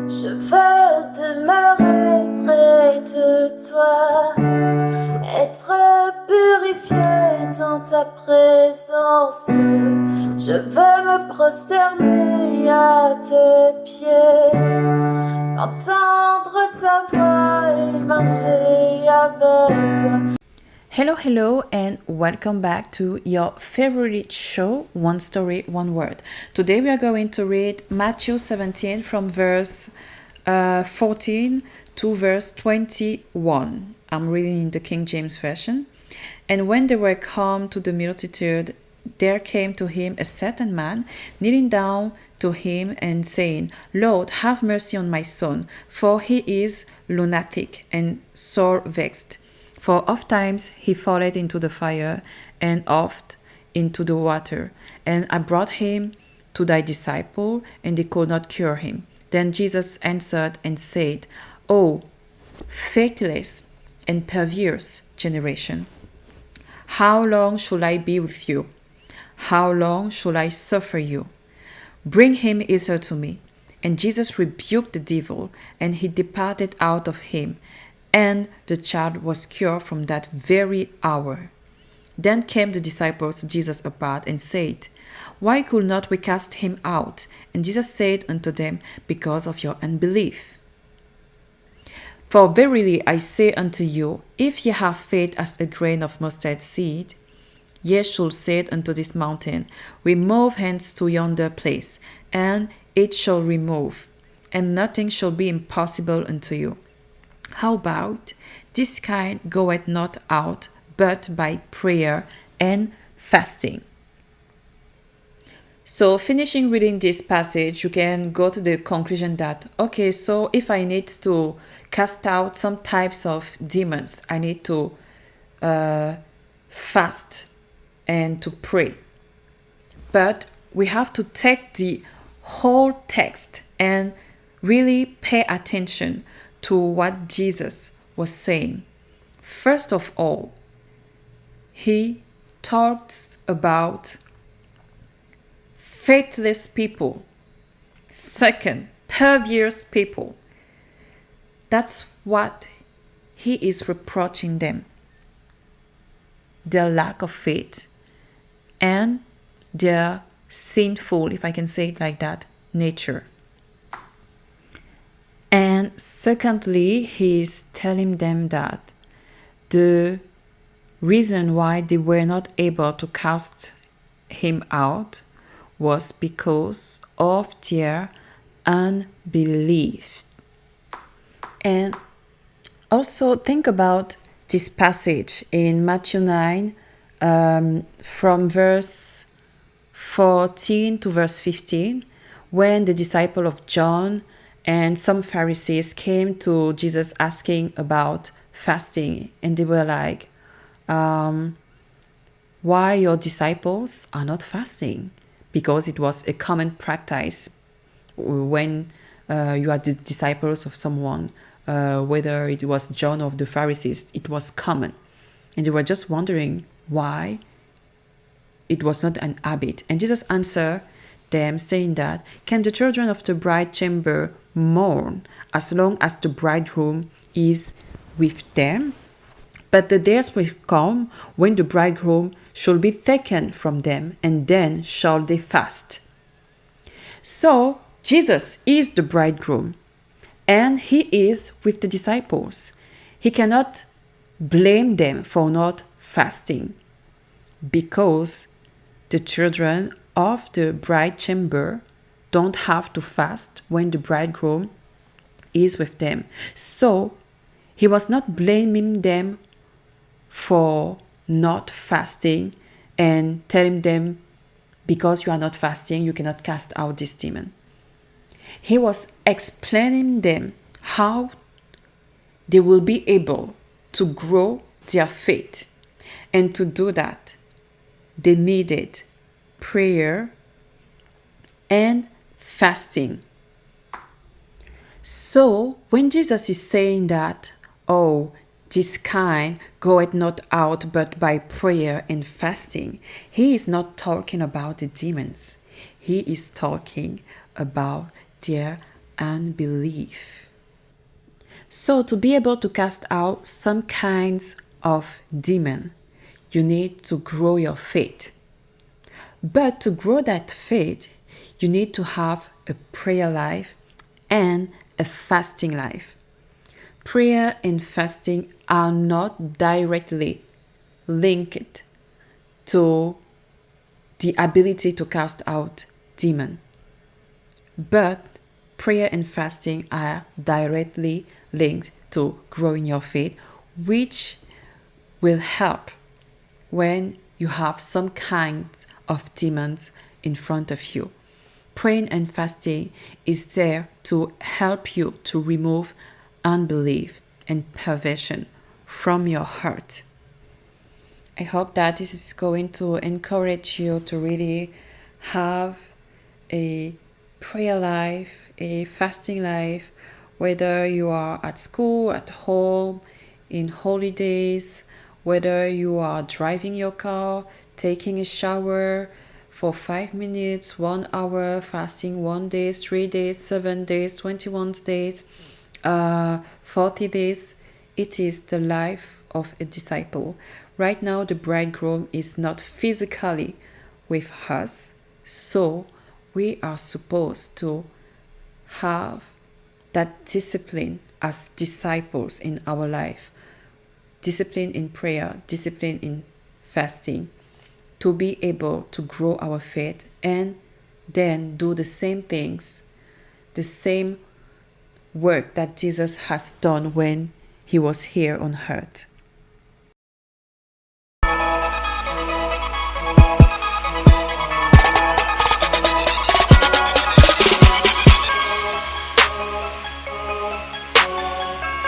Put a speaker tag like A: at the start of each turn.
A: Je veux demeurer près de toi, être purifié dans ta présence. Je veux me prosterner à tes pieds, entendre ta voix et marcher avec toi.
B: Hello, and welcome back to your favorite show, One Story, One Word. Today we are going to read Matthew 17 from verse 14 to verse 21. I'm reading in the King James Version. And when they were come to the multitude, there came to him a certain man, kneeling down to him and saying, Lord, have mercy on my son, for he is lunatic and sore vexed. For ofttimes he falleth into the fire, and oft into the water. And I brought him to thy disciple, and they could not cure him. Then Jesus answered and said, O faithless and perverse generation, how long shall I be with you? How long shall I suffer you? Bring him hither to me. And Jesus rebuked the devil, and he departed out of him. And the child was cured from that very hour. Then came the disciples to Jesus apart and said, Why could not we cast him out? And Jesus said unto them, Because of your unbelief. For verily I say unto you, if ye have faith as a grain of mustard seed, ye shall say unto this mountain, Remove hence to yonder place, and it shall remove, and nothing shall be impossible unto you. How about this kind goeth not out but by prayer and fasting? So finishing reading this passage, you can go to the conclusion that, okay, so if I need to cast out some types of demons, I need to fast and to pray. But we have to take the whole text and really pay attention to what Jesus was saying. First of all, he talks about faithless people. Second, perverse people. That's what he is reproaching them. Their lack of faith and their sinful, if I can say it like that, nature. And secondly, he's telling them that the reason why they were not able to cast him out was because of their unbelief. And also think about this passage in Matthew 9 from verse 14 to verse 15, when the disciple of John and some Pharisees came to Jesus asking about fasting, and they were like, why your disciples are not fasting? Because it was a common practice when you are the disciples of someone, whether it was John or the Pharisees, it was common. And they were just wondering why it was not an habit. And Jesus answered them saying that, can the children of the bride chamber mourn as long as the bridegroom is with them? But the days will come when the bridegroom shall be taken from them, and then shall they fast. So Jesus is the bridegroom, and he is with the disciples. He cannot blame them for not fasting, because the children of the bride chamber don't have to fast when the bridegroom is with them. So he was not blaming them for not fasting and telling them, because you are not fasting, you cannot cast out this demon. He was explaining them how they will be able to grow their faith. And to do that, they needed prayer and fasting. So when Jesus is saying that, oh, this kind goeth not out but by prayer and fasting, he is not talking about the demons. He is talking about their unbelief. So to be able to cast out some kinds of demon, you need to grow your faith. But to grow that faith, you need to have a prayer life and a fasting life. Prayer and fasting are not directly linked to the ability to cast out demon. But prayer and fasting are directly linked to growing your faith, which will help when you have some kind of demons in front of you. Praying and fasting is there to help you to remove unbelief and perversion from your heart. I hope that this is going to encourage you to really have a prayer life, a fasting life, whether you are at school, at home, in holidays, whether you are driving your car, taking a shower for 5 minutes, 1 hour, fasting 1 day, 3 days, 7 days, 21 days, 40 days. It is the life of a disciple. Right now, the bridegroom is not physically with us, so we are supposed to have that discipline as disciples in our life. Discipline in prayer, discipline in fasting, to be able to grow our faith and then do the same things, the same work that Jesus has done when he was here on earth.